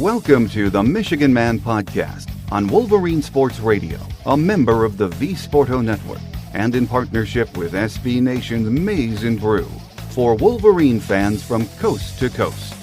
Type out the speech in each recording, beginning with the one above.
Welcome to the Michigan Man Podcast on Wolverine Sports Radio, a member of the V-Sporto Network, and in partnership with SB Nation's Maize and Brew, for Wolverine fans from coast to coast.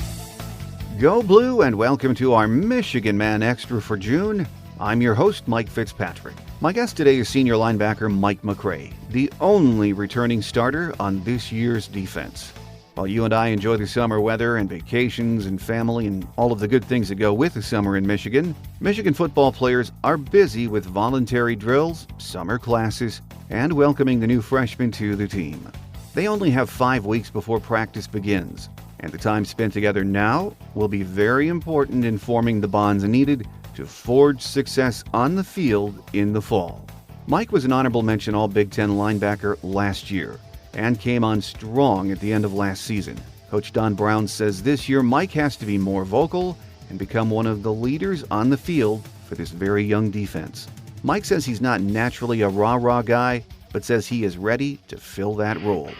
Go Blue, and welcome to our Michigan Man Extra for June. I'm your host, Mike Fitzpatrick. My guest today is senior linebacker Mike McCray, the only returning starter on this year's defense. While you and I enjoy the summer weather and vacations and family and all of the good things that go with the summer in Michigan, Michigan football players are busy with voluntary drills, summer classes, and welcoming the new freshmen to the team. They only have 5 weeks before practice begins, and the time spent together now will be very important in forming the bonds needed to forge success on the field in the fall. Mike was an honorable mention All-Big Ten linebacker last year and came on strong at the end of last season. Coach Don Brown says this year Mike has to be more vocal and become one of the leaders on the field for this very young defense. Mike says he's not naturally a rah-rah guy, but says he is ready to fill that role.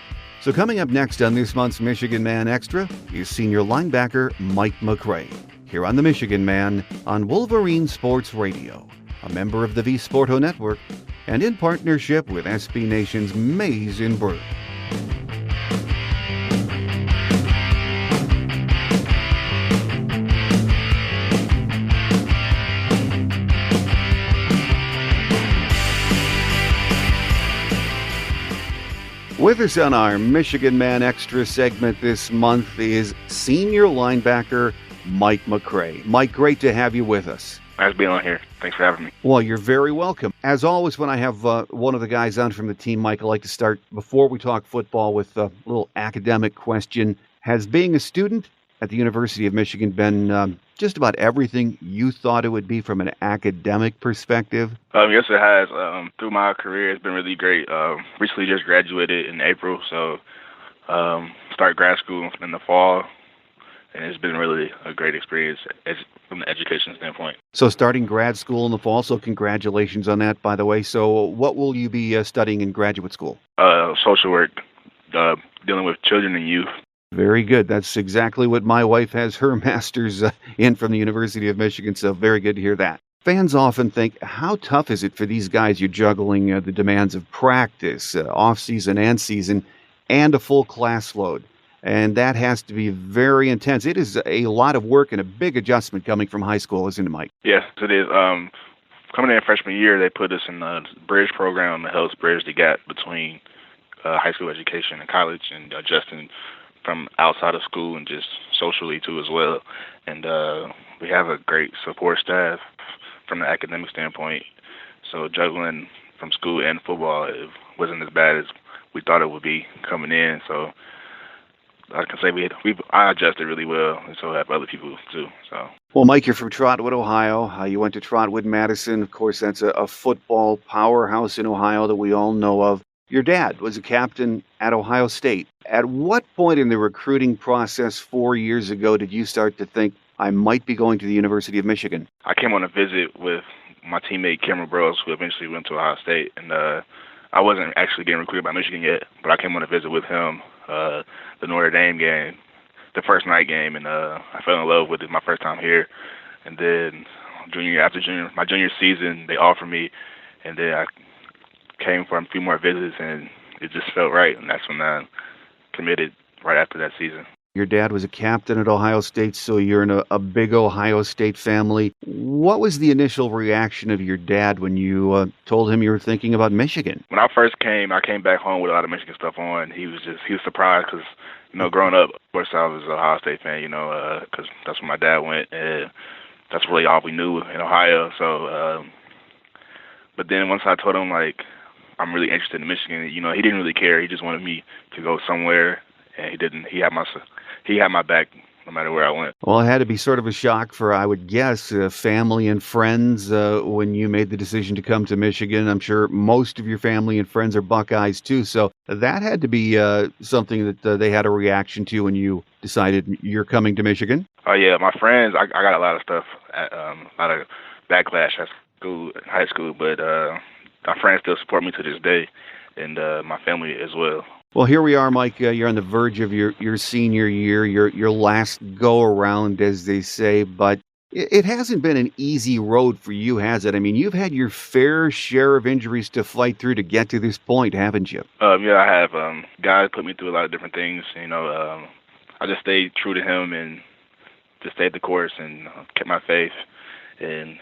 So coming up next on this month's Michigan Man Extra is senior linebacker Mike McCray, here on the Michigan Man on Wolverine Sports Radio, a member of the V-Sporto Network, and in partnership with SB Nation's Maize and Brew. With us on our Michigan Man Extra segment this month is senior linebacker Mike McCray. Mike, great to have you with us. Nice being on here. Thanks for having me. Well, you're very welcome. As always, when I have one of the guys on from the team, Mike, I like to start, before we talk football, with a little academic question. Has being a student at the University of Michigan been just about everything you thought it would be from an academic perspective? Yes, it has. Through my career, it's been really great. Recently just graduated in April, so start grad school in the fall. And it's been really a great experience from the education standpoint. So starting grad school in the fall, so congratulations on that, by the way. So what will you be studying in graduate school? Social work, dealing with children and youth. Very good. That's exactly what my wife has her master's in from the University of Michigan, so very good to hear that. Fans often think, how tough is it for these guys? You're juggling the demands of practice, off-season and season, and a full class load. And that has to be very intense. It is a lot of work and a big adjustment coming from high school, isn't it, Mike? Yes, it is. Coming in freshman year, they put us in the bridge program that helps bridge the gap between high school education and college, and adjusting from outside of school and just socially too as well. And we have a great support staff from the academic standpoint. So juggling from school and football, it wasn't as bad as we thought it would be coming in. So I can say I adjusted really well, and so have other people too. So. Well, Mike, you're from Trotwood, Ohio. You went to Trotwood Madison. Of course, that's a football powerhouse in Ohio that we all know of. Your dad was a captain at Ohio State. At what point in the recruiting process 4 years ago did you start to think, I might be going to the University of Michigan? I came on a visit with my teammate Cameron Burrows, who eventually went to Ohio State, and I wasn't actually getting recruited by Michigan yet, but I came on a visit with him. The Notre Dame game, the first night game, and I fell in love with it my first time here. And then my junior season, they offered me, and then I came for a few more visits, and it just felt right, and that's when I committed right after that season. Your dad was a captain at Ohio State, so you're in a big Ohio State family. What was the initial reaction of your dad when you told him you were thinking about Michigan? When I first came, I came back home with a lot of Michigan stuff on. He was surprised because, growing up, of course, I was an Ohio State fan, because that's where my dad went, and that's really all we knew in Ohio. So, but then once I told him, I'm really interested in Michigan, he didn't really care. He just wanted me to go somewhere, and he didn't. He had my back no matter where I went. Well, it had to be sort of a shock for, I would guess, family and friends when you made the decision to come to Michigan. I'm sure most of your family and friends are Buckeyes too, so that had to be something that they had a reaction to when you decided you're coming to Michigan. Oh yeah, my friends, I got a lot of stuff, a lot of backlash at school, high school, but my friends still support me to this day, and my family as well. Well, here we are, Mike. You're on the verge of your senior year, your last go-around, as they say. But It hasn't been an easy road for you, has it? I mean, you've had your fair share of injuries to fight through to get to this point, haven't you? Yeah, I have. God put me through a lot of different things. I just stayed true to Him and just stayed the course and kept my faith. And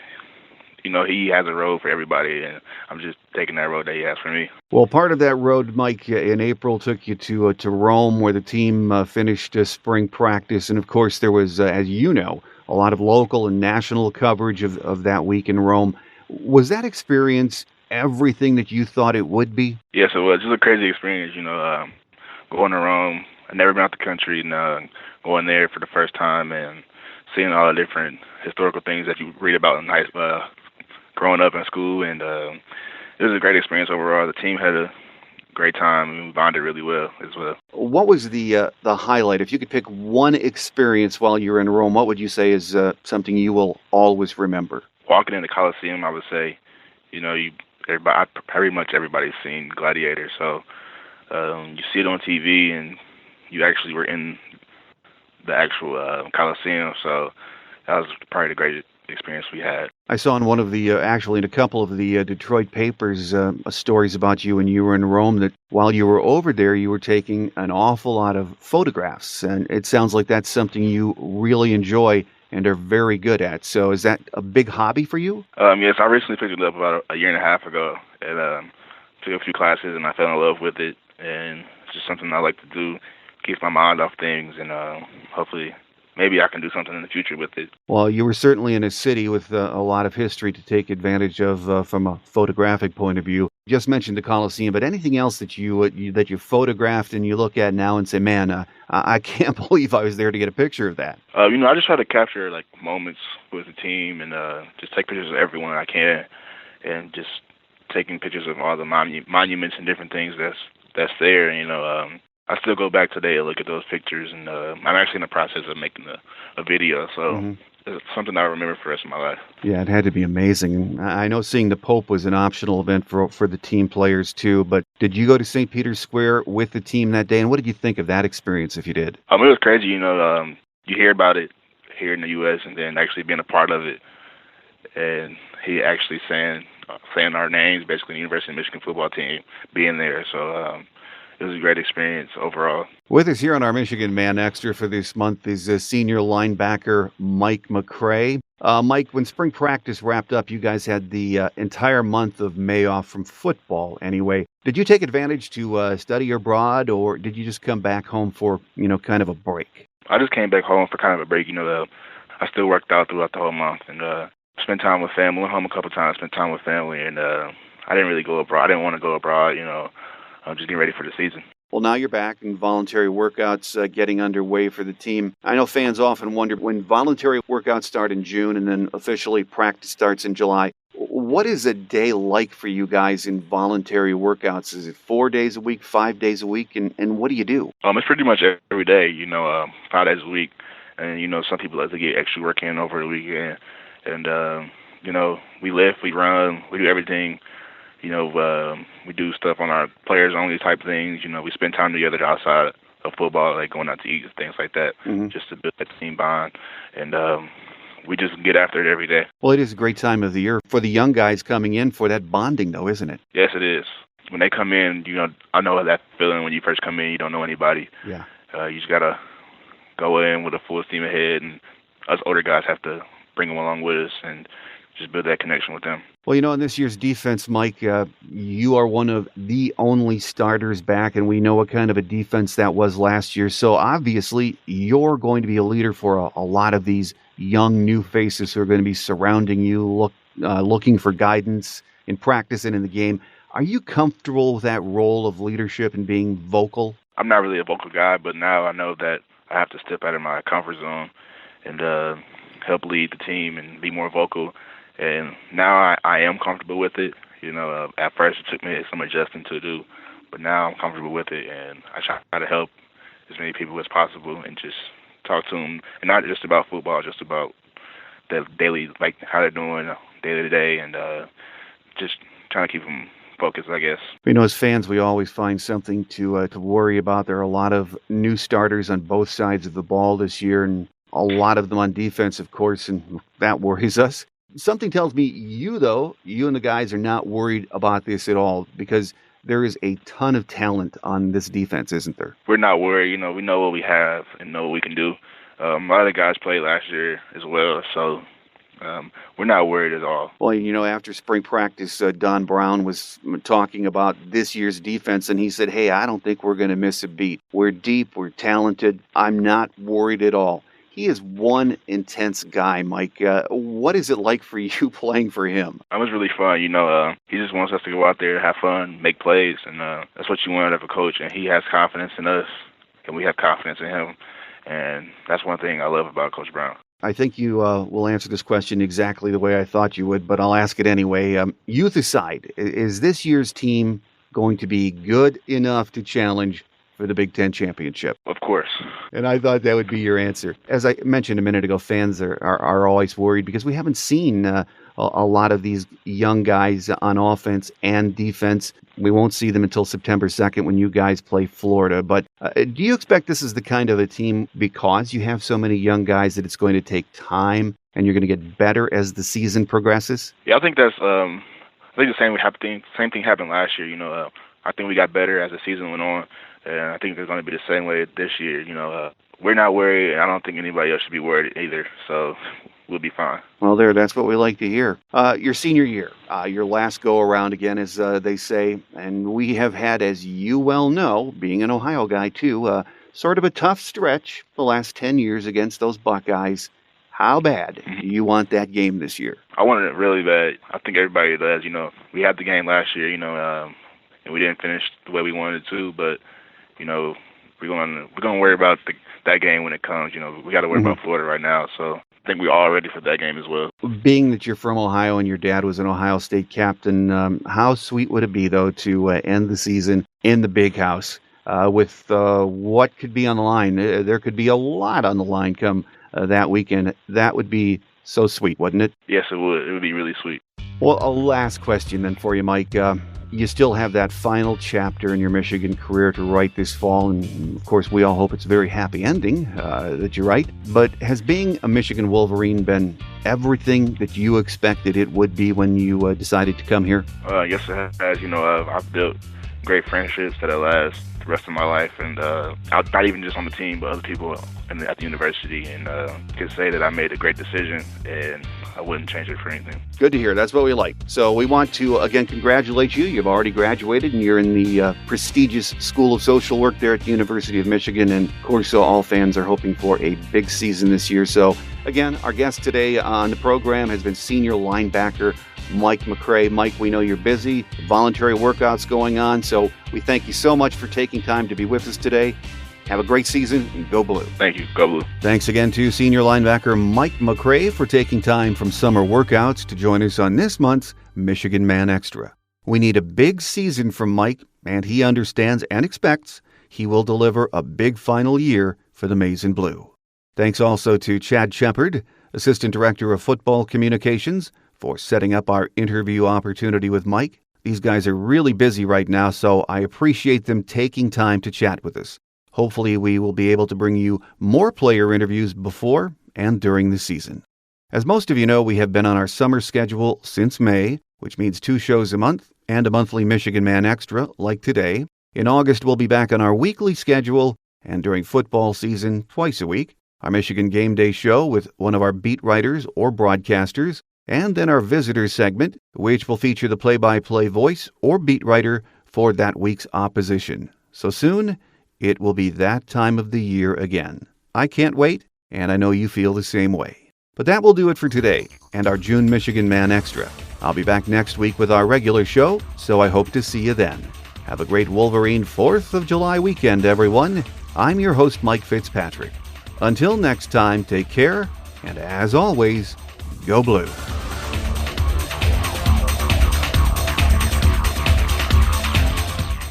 He has a road for everybody, and I'm just taking that road that He has for me. Well, part of that road, Mike, in April took you to Rome, where the team finished spring practice, and of course there was, as you know, a lot of local and national coverage of that week in Rome. Was that experience everything that you thought it would be? Yes, it was. Just a crazy experience. Going to Rome. I've never been out the country, and going there for the first time and seeing all the different historical things that you read about in growing up in school, and it was a great experience overall. The team had a great time, and we bonded really well as well. What was the highlight? If you could pick one experience while you were in Rome, what would you say is something you will always remember? Walking in the Coliseum, I would say, pretty much everybody's seen Gladiator, so you see it on TV, and you actually were in the actual Coliseum, so that was probably the greatest experience we had. I saw in one of the, actually in a couple of the Detroit papers, stories about you when you were in Rome, that while you were over there, you were taking an awful lot of photographs. And it sounds like that's something you really enjoy and are very good at. So is that a big hobby for you? Yes, I recently picked it up about a year and a half ago, and took a few classes, and I fell in love with it. And it's just something I like to do, keep my mind off things, and hopefully maybe I can do something in the future with it. Well, you were certainly in a city with a lot of history to take advantage of from a photographic point of view. You just mentioned the Coliseum, but anything else that you photographed and you look at now and say, man, I can't believe I was there to get a picture of that? I just try to capture moments with the team and just take pictures of everyone I can, and just taking pictures of all the monuments and different things that's there. I still go back today and look at those pictures, and I'm actually in the process of making a video, so it's something I remember for the rest of my life. Yeah, it had to be amazing. And I know seeing the Pope was an optional event for the team players too, but did you go to St. Peter's Square with the team that day, and what did you think of that experience if you did? It was crazy, you hear about it here in the U.S. and then actually being a part of it, and he actually saying our names, basically the University of Michigan football team being there, so it was a great experience overall. With us here on our Michigan Man Extra for this month is senior linebacker Mike McCray. Mike, when spring practice wrapped up, you guys had the entire month of May off from football anyway. Did you take advantage to study abroad, or did you just come back home for, kind of a break? I just came back home for kind of a break. I still worked out throughout the whole month and spent time with family. Went home a couple of times, spent time with family, and I didn't really go abroad. I didn't want to go abroad, I'm just getting ready for the season. Well, now you're back and voluntary workouts getting underway for the team. I know fans often wonder when voluntary workouts start in June and then officially practice starts in July. What is a day like for you guys in voluntary workouts? Is it 4 days a week, 5 days a week? And what do you do? It's pretty much every day, 5 days a week. And, some people like to get extra work in over the weekend. And, we lift, we run, we do everything. We do stuff on our players-only type things. We spend time together outside of football, like going out to eat and things like that, just to build that team bond. And we just get after it every day. Well, it is a great time of the year for the young guys coming in for that bonding, though, isn't it? Yes, it is. When they come in, I know that feeling when you first come in, you don't know anybody. Yeah. You just got to go in with a full steam ahead, and us older guys have to bring them along with us and just build that connection with them. Well, in this year's defense, Mike, you are one of the only starters back, and we know what kind of a defense that was last year. So obviously, you're going to be a leader for a lot of these young new faces who are going to be surrounding you, looking for guidance in practice and in the game. Are you comfortable with that role of leadership and being vocal? I'm not really a vocal guy, but now I know that I have to step out of my comfort zone and help lead the team and be more vocal. And now I am comfortable with it. At first it took me some adjusting to do, but now I'm comfortable with it, and I try to help as many people as possible and just talk to them, and not just about football, just about the daily, how they're doing day to day, and just trying to keep them focused, I guess. As fans, we always find something to worry about. There are a lot of new starters on both sides of the ball this year, and a lot of them on defense, of course, and that worries us. Something tells me you and the guys are not worried about this at all because there is a ton of talent on this defense, isn't there? We're not worried. We know what we have and know what we can do. A lot of the guys played last year as well, so we're not worried at all. Well, after spring practice, Don Brown was talking about this year's defense, and he said, hey, I don't think we're going to miss a beat. We're deep, we're talented. I'm not worried at all. He is one intense guy, Mike. What is it like for you playing for him? It was really fun. He just wants us to go out there, have fun, make plays, and that's what you want out of a coach. And he has confidence in us, and we have confidence in him. And that's one thing I love about Coach Brown. I think you will answer this question exactly the way I thought you would, but I'll ask it anyway. Youth aside, is this year's team going to be good enough to challenge for the Big Ten championship? Of course. And I thought that would be your answer. As I mentioned a minute ago, fans are always worried because we haven't seen a lot of these young guys on offense and defense. We won't see them until September 2nd when you guys play Florida. But do you expect this is the kind of a team, because you have so many young guys, that it's going to take time and you're going to get better as the season progresses? Yeah, I think that's I think the same thing happened last year. I think we got better as the season went on, and I think it's going to be the same way this year. We're not worried, and I don't think anybody else should be worried either. So we'll be fine. Well, that's what we like to hear. Your senior year, your last go-around again, as they say, and we have had, as you well know, being an Ohio guy too, sort of a tough stretch the last 10 years against those Buckeyes. How bad do you want that game this year? I wanted it really bad. I think everybody does. We had the game last year, and we didn't finish the way we wanted to, but, we're going to worry about that game when it comes. We got to worry about Florida right now, so I think we're all ready for that game as well. Being that you're from Ohio and your dad was an Ohio State captain, how sweet would it be, though, to end the season in the Big House with what could be on the line? There could be a lot on the line come that weekend. That would be so sweet, wouldn't it? Yes, it would. It would be really sweet. Well, a last question then for you, Mike. You still have that final chapter in your Michigan career to write this fall, and of course we all hope it's a very happy ending that you write. But has being a Michigan Wolverine been everything that you expected it would be when you decided to come here? Yes, it has. I've built great friendships that'll last the rest of my life, and not even just on the team, but other people at the university, and can say that I made a great decision, and I wouldn't change it for anything. Good to hear. That's what we like. So we want to, again, congratulate you. You've already graduated, and you're in the prestigious School of Social Work there at the University of Michigan. And, of course, all fans are hoping for a big season this year. So, again, our guest today on the program has been senior linebacker Mike McCray. Mike, we know you're busy, voluntary workouts going on, so we thank you so much for taking time to be with us today. Have a great season, and go Blue. Thank you. Go Blue. Thanks again to senior linebacker Mike McCray for taking time from summer workouts to join us on this month's Michigan Man Extra. We need a big season from Mike, and he understands and expects he will deliver a big final year for the Maize and Blue. Thanks also to Chad Shepard, Assistant Director of Football Communications, for setting up our interview opportunity with Mike. These guys are really busy right now, so I appreciate them taking time to chat with us. Hopefully, we will be able to bring you more player interviews before and during the season. As most of you know, we have been on our summer schedule since May, which means 2 shows a month and a monthly Michigan Man Extra, like today. In August, we'll be back on our weekly schedule, and during football season, twice a week, our Michigan Game Day show with one of our beat writers or broadcasters, and then our visitors segment, which will feature the play-by-play voice or beat writer for that week's opposition. So soon, it will be that time of the year again. I can't wait, and I know you feel the same way. But that will do it for today and our June Michigan Man Extra. I'll be back next week with our regular show, so I hope to see you then. Have a great Wolverine 4th of July weekend, everyone. I'm your host, Mike Fitzpatrick. Until next time, take care, and as always, go Blue.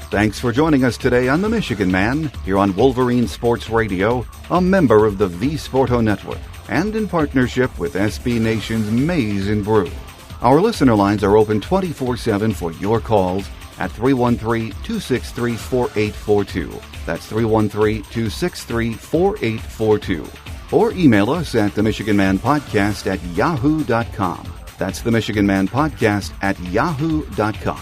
Thanks for joining us today on The Michigan Man, here on Wolverine Sports Radio, a member of the V-Sporto Network, and in partnership with SB Nation's Maize and Brew. Our listener lines are open 24/7 for your calls at 313-263-4842. That's 313-263-4842. or email us at themichiganmanpodcast@yahoo.com. That's themichiganmanpodcast@yahoo.com.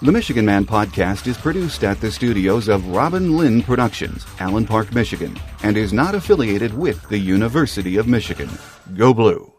The Michigan Man Podcast is produced at the studios of Robin Lynn Productions, Allen Park, Michigan, and is not affiliated with the University of Michigan. Go Blue!